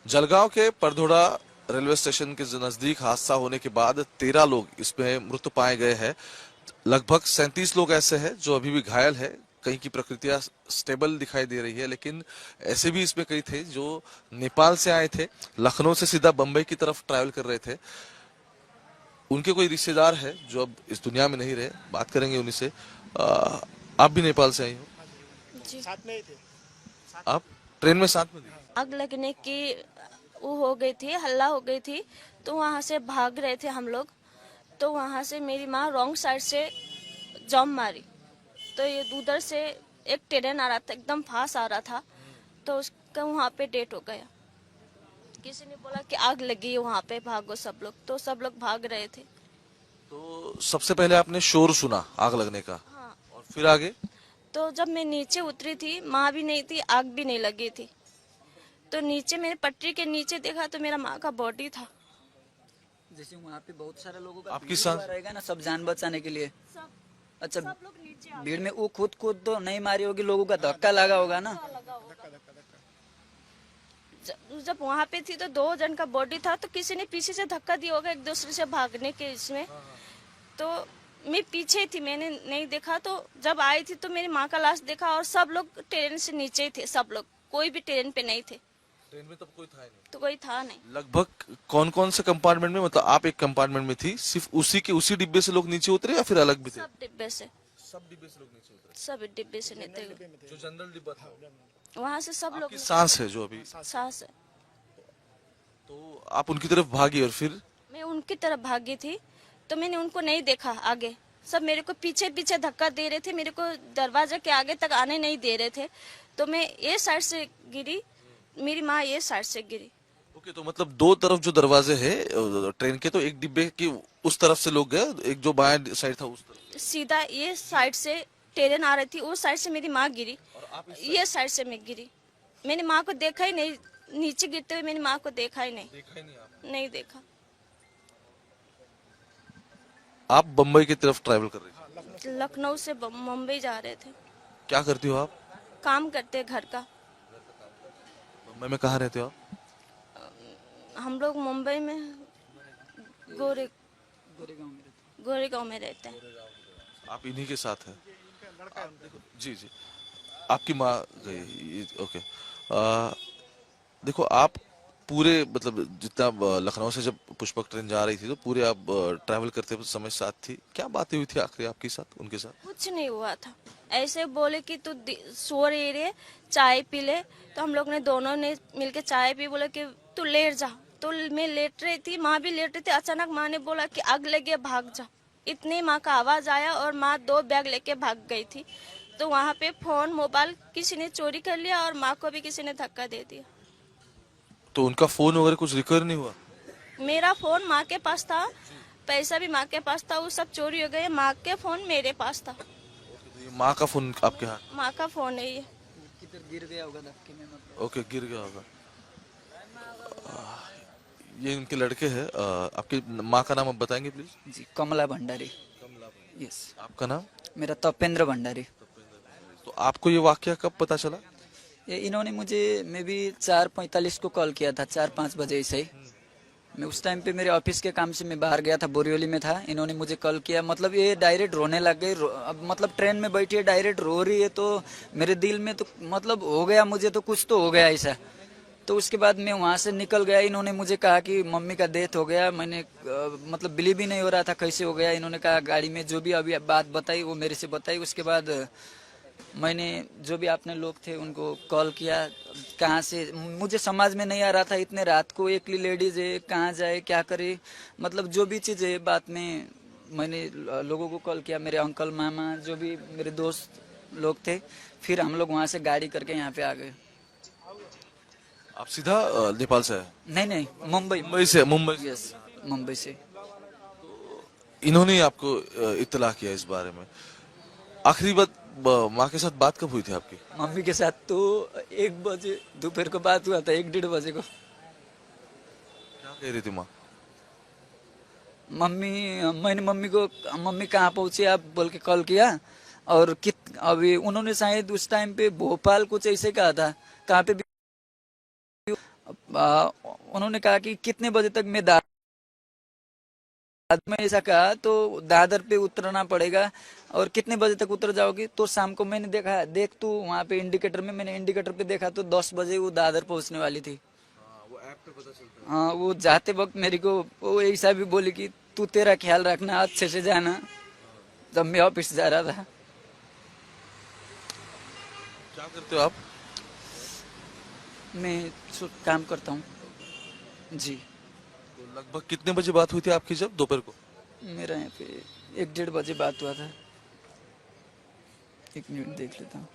जलगांव के परधोड़ा railway station के नजदीक हादसा होने के बाद 13 लोग इसमें मृत पाए गए हैं। लगभग 37 लोग ऐसे हैं जो अभी भी घायल है। कहीं की प्रकृतियां स्टेबल दिखाई दे रही है, लेकिन ऐसे भी इसमें कई थे जो नेपाल से आए थे, लखनऊ से सीधा बंबई की तरफ ट्रैवल कर रहे थे। उनके कोई रिश्तेदार है जो अब इस दुनिया में नहीं रहे, बात करेंगे उन्हीं से। आप भी नेपाल से आई हो? जी। साथ में ही थे। आप ट्रेन में साथ में थी? आग लगने की वो हो गई थी, हल्ला हो गई थी, तो वहाँ से भाग रहे थे हम लोग। तो वहाँ से मेरी माँ रॉन्ग साइड से जंप मारी, तो ये उधर से एक ट्रेन आ रहा था, एकदम फास्ट आ रहा था, तो उसका वहाँ पे डेथ हो गया। किसी ने बोला कि आग लगी है वहाँ पे, भागो सब लोग, तो सब लोग भाग रहे थे। तो सबसे पहले आपने शोर सुना आग लगने का, हाँ। और फिर आगे? तो जब मैं नीचे उतरी थी, माँ भी नहीं थी, आग भी नहीं लगी थी, तो नीचे मैंने पटरी के नीचे देखा तो मेरा माँ का बॉडी था। जैसे वहाँ पे बहुत सारे लोगों का आपकी भीड़ सांस? हुआ रहेगा ना, सब जान बचाने के लिए। सब अच्छा, सब लोग नीचे आ भीड़ में वो खुद तो नहीं मारी होगी, लोगों का धक्का लगा होगा ना। लगा होगा। जब वहाँ पे थी तो 2 जन का बॉडी था, तो किसी ने पीछे से धक्का दिया होगा एक दूसरे से भागने के इसमें। तो मैं पीछे थी, मैंने नहीं देखा। तो जब आई थी तो मेरी माँ का लाश देखा, और सब लोग ट्रेन से नीचे ही थे, सब लोग, कोई भी ट्रेन पे नहीं थे। ट्रेन में तब कोई था ही नहीं? तो कोई था नहीं। लगभग कौन कौन से कंपार्टमेंट में, मतलब आप एक कंपार्टमेंट में थी, सिर्फ उसी डिब्बे से लोग नीचे उतरे या फिर अलग भी थे? सब डिब्बे से, सब डिब्बे से लोग नीचे उतरे? सब डिब्बे से नहीं थे, जो जनरल डिब्बा था? वहाँ से सब लोग। आपकी सांस है जो अभी? सांस है। तो आप उनकी तरफ भागी और फिर? मैं उनकी तरफ भागी थी, तो मैंने उनको नहीं देखा आगे। सब मेरे को पीछे पीछे धक्का दे रहे थे, मेरे को दरवाजा के आगे तक आने नहीं दे रहे थे। तो मैं ये साइड से गिरी, मेरी माँ ये साइड से गिरी। ओके, तो मतलब दो तरफ जो दरवाजे हैं ट्रेन के, तो एक डिब्बे की उस तरफ से लोग गए, एक जो बाएं साइड था उस तरफ। सीधा ये साइड से ट्रेन आ रही थी, उस साइड से मेरी माँ गिरी, और आप ये साइड से मैं गिरी। मैंने माँ को देखा ही नहीं, नीचे गिरते हुए मैंने माँ को देखा ही नहीं। देखा ही नहीं आपने? नहीं देखा। आप बम्बई की तरफ ट्रैवल कर रही थी? लखनऊ से मुंबई जा रहे थे। क्या करती हो आप? काम करते घर का। बम्बई में कहाँ रहते हो आप? हम लोग मुंबई में गोरे गोरेगांव में रहते गोरेगांव में रहते हैं। आप इन्हीं के साथ हैं? जी जी। आपकी माँ गई, ओके। देखो, आप पूरे, मतलब जितना लखनऊ से जब पुष्पक ट्रेन जा रही थी तो पूरे आप ट्रैवल करते समय साथ थी। क्या बातें हुई थी आखिरी आपके साथ, उनके साथ? कुछ नहीं हुआ था, ऐसे बोले कि तू सो रही रे, चाय पी ले। तो हम लोग ने दोनों ने मिलके चाय पी, बोले कि तू लेट जा। तो मैं लेट रही थी, माँ भी लेट रही थी। अचानक माँ ने बोला कि आग लगी है, भाग जा। इतने माँ का आवाज आया और माँ 2 बैग लेके भाग गई थी। तो वहाँ पे फोन मोबाइल किसी ने चोरी कर लिया, और माँ को भी किसी ने धक्का दे दिया। तो उनका फोन वगैरह कुछ रिकवर नहीं हुआ? मेरा फोन माँ के पास था, पैसा भी माँ के पास था, वो सब चोरी हो गए। माँ के फोन मेरे पास था। तो ये माँ का फोन आपके हाथ? माँ का फोन है ये। किधर गिर गया होगा धक्के में, मतलब। ओके, गिर गया होगा। ये उनके लड़के हैं। आपकी माँ का नाम आप बताएंगे प्लीज? जी, कमला भंडारी। यस। आपका नाम? मेरा तपेंद्र भंडारी। तो आपको ये वाकया कब पता चला? ये इन्होंने मुझे मे भी 4:45 को कॉल किया था, 4-5 बजे से ही। मैं उस टाइम पे मेरे ऑफिस के काम से मैं बाहर गया था, बोरिवली में था। इन्होंने मुझे कॉल किया, मतलब ये डायरेक्ट रोने लग गई। अब मतलब ट्रेन में बैठी है, डायरेक्ट रो रही है, तो मेरे दिल में तो मतलब हो गया, मुझे तो कुछ तो हो गया ऐसा। तो उसके बाद मैं वहाँ से निकल गया। इन्होंने मुझे कहा कि मम्मी का डेथ हो गया। मैंने मतलब बिलीव ही नहीं हो रहा था कैसे हो गया। इन्होंने कहा गाड़ी में जो भी अभी बात बताई वो मेरे से बताई। उसके बाद मैंने जो भी आपने लोग थे उनको कॉल किया। कहाँ से, मुझे समझ में नहीं आ रहा था, इतने रात को एकली लेडीज है, कहाँ जाए क्या करे, मतलब जो भी चीज़ है। बाद में मैंने लोगों को कॉल किया, मेरे अंकल मामा जो भी मेरे दोस्त लोग थे। फिर हम लोग वहाँ से गाड़ी करके यहाँ पे आ गए। आप सीधा नेपाल से आए? नहीं नहीं, मुंबई। मुंबई से? मुंबई से? यस, मुंबई से। इन्होंने ही आपको इत्तला किया इस बारे में? आखिरी बात माँ के साथ बात कब हुई थी आपकी? मम्मी के साथ तो 1 बजे दोपहर को बात हुआ था, 1-1:30 बजे को। क्या कह रही थी माँ? मैंने मम्मी को, मम्मी कहाँ पहुंचे आप बोल के कॉल किया। और अभी उन्होंने शायद उस टाइम पे भोपाल कुछ ऐसे कहा था, कहाँ पे भी उन्होंने कहा कि कितने बजे तक मैं दादर में, ऐसा कहा तो दादर पे उतरना पड़ेगा और कितने बजे तक उतर जाओगी। तो शाम को मैंने देखा, देख तू वहाँ पे इंडिकेटर में, मैंने इंडिकेटर पे देखा तो 10 बजे वो दादर पहुँचने वाली थी। वो ऐप पे पता चलता है। हाँ, वो जाते वक्त मेरे को वो ऐसा भी बोली कि तू तेरा ख्याल रखना, अच्छे से जाना, जब मैं ऑफिस जा रहा था। क्या करते हो आप? मैं काम करता हूँ जी। तो लगभग कितने बजे बात हुई थी आपकी जब दोपहर को? मेरा यहाँ पे 1-1:30 बजे बात हुआ था। 1 मिनट देख लेता हूँ।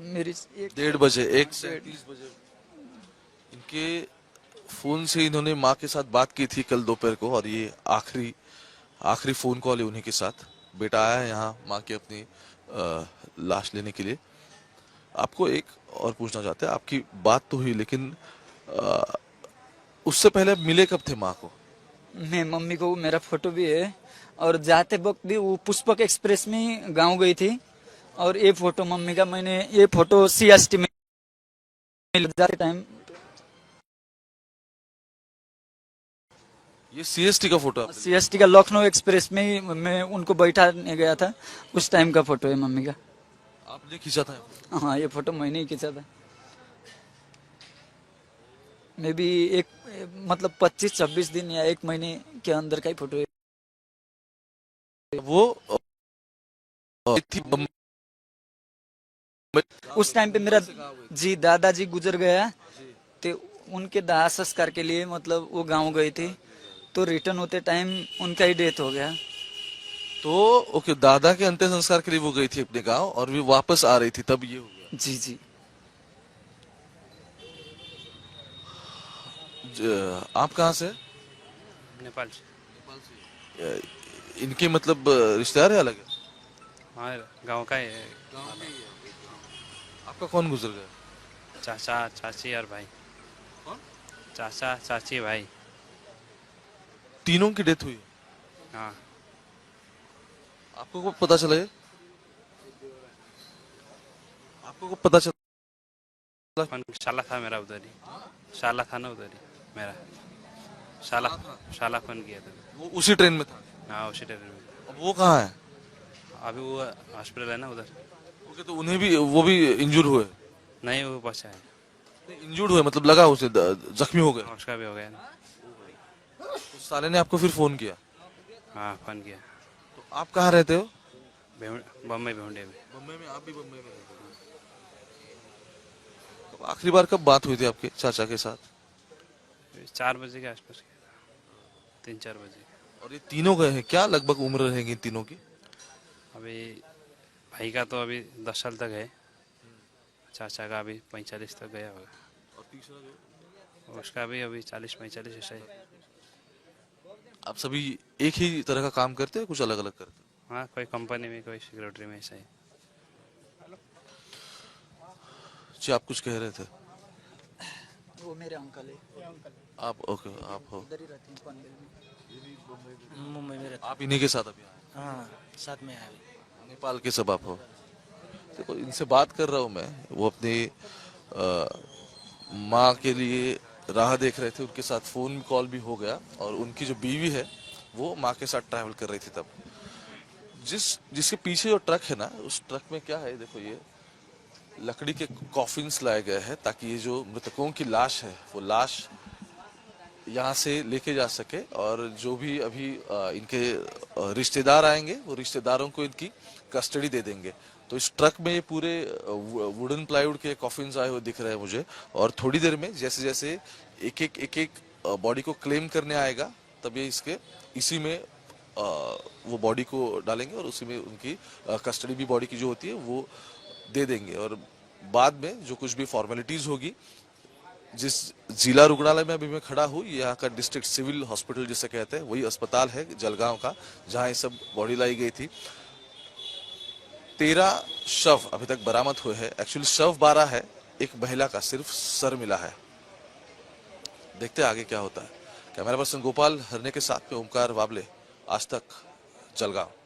मेरी 1:30 बजे, 1:37 बजे इनके फोन से इन्होंने माँ के साथ बात की थी कल दोपहर को, और ये आखिरी आखिरी फोन कॉल है उन्हीं के साथ। बेटा आया है यहाँ माँ की अपनी लाश लेने के लिए। आपको एक और पूछना चाहते हैं, आपकी बात तो हुई लेकिन अ, उससे पहले मिले कब थे माँ को? मैं मम्मी को, मेरा फोटो भी है, और जाते वक्त भी वो पुष्पक एक्सप्रेस में गांव गई थी। और ये फोटो मम्मी का, मैंने ये फोटो CST में जाते टाइम, ये CST का फोटो आपने? CST का लखनऊ एक्सप्रेस में ही मैं उनको बैठाने गया था, उस टाइम का फोटो है मम्मी का। आपने खींचा था? हाँ, ये फोटो मैंने ही खींचा था। मे भी एक, मतलब 25-26 दिन या 1 महीने के अंदर का ही फोटो है। वो थी उस टाइम पे मेरा जी दादाजी गुजर गया, तो उनके दाह संस्कार के लिए मतलब वो गांव गए थे, तो रिटर्न होते टाइम उनका ही डेथ हो गया। तो ओके, दादा के अंतिम संस्कार के लिए वो गई थी अपने गांव और भी वापस आ रही थी तब ये हो गया। जी जी। आप कहाँ से? नेपाल से। इनके मतलब रिश्तेदार है अलग है? हाँ, गांव का ही है। आपका कौन गुजर गया? चाचा चाची और भाई। कौन? चाचा चाची भाई। तीनों की डेथ हुई? हाँ, आपको कब पता चला ये? आपको कब पता चला? फोन शाला था मेरा उधर ही। शाला था ना उधर ही मेरा। शाला फोन किया था। वो उसी ट्रेन में था? हाँ, उसी टाइम में। अब वो कहाँ है? अभी वो हॉस्पिटल है ना उधर। ओके, तो उन्हें भी, वो भी इंजूर हुए? नहीं, वो बचा है। इंजूर्ड हुए मतलब लगा उसे, जख्मी हो गए? उसका भी हो गया ना। तो साले ने आपको फिर फोन किया? हाँ, फोन किया। तो आप कहाँ रहते हो? बम्बई भेंडे में। बम्बई में? आप भी बम्बई में रहते हो? तो आखिरी बार कब बात हुई थी आपके चाचा के साथ? 4 बजे के आसपास किया था। 3-4 बजे। और ये तीनों गए हैं, क्या लगभग उम्र रहेगी इन तीनों की? अभी भाई का तो अभी 10 साल तक है। चाचा का अभी 45 तक गया होगा। और तीसरा जो, उसका भी अभी 40-45 ऐसा ही। आप सभी एक ही तरह का काम करते हैं, कुछ अलग अलग करते हैं? हाँ, कोई कंपनी में, कोई सिक्योरिटी में, ऐसा ही। जी, आप कुछ कह रहे थे? वो मेरे अंकल है, आप ओके, आप हो? इधर ही रहते हैं पनवेल में। मुंबई में रहता। आप इन्हीं के साथ अभी आए? हाँ, साथ में आया। नेपाल के सब आप हो? देखो, इनसे बात कर रहा हूँ मैं, वो अपनी माँ के लिए राह देख रहे थे, उनके साथ फोन कॉल भी हो गया, और उनकी जो बीवी है वो माँ के साथ ट्रैवल कर रही थी तब। जिसके पीछे जो ट्रक है ना, उस ट्रक में क्या है, देखो ये लकड़ी के कॉफिन्स लाए गए हैं ताकि ये जो मृतकों की लाश है वो लाश यहाँ से लेके जा सके, और जो भी अभी इनके रिश्तेदार आएंगे वो रिश्तेदारों को इनकी कस्टडी दे देंगे। तो इस ट्रक में ये पूरे वुडन प्लाईवुड के कॉफिन्स आए हुए दिख रहे हैं मुझे, और थोड़ी देर में जैसे जैसे एक एक बॉडी को क्लेम करने आएगा तब ये इसी में वो बॉडी को डालेंगे, और उसी में उनकी कस्टडी भी बॉडी की जो होती है वो दे देंगे। और बाद में जो कुछ भी फॉर्मेलिटीज होगी, जिस जिला रुग्णालय में अभी मैं खड़ा हूँ, यहाँ का डिस्ट्रिक्ट सिविल हॉस्पिटल जिसे कहते हैं, वही अस्पताल है जलगांव का, जहाँ ये सब बॉडी लाई गई थी। 13 शव अभी तक बरामद हुए हैं। एक्चुअली शव 12 है, एक महिला का सिर्फ सर मिला है। देखते हैं आगे क्या होता है। कैमरा पर्सन गोपाल हरने के साथ में ओमकार वाबले, आज तक, जलगांव।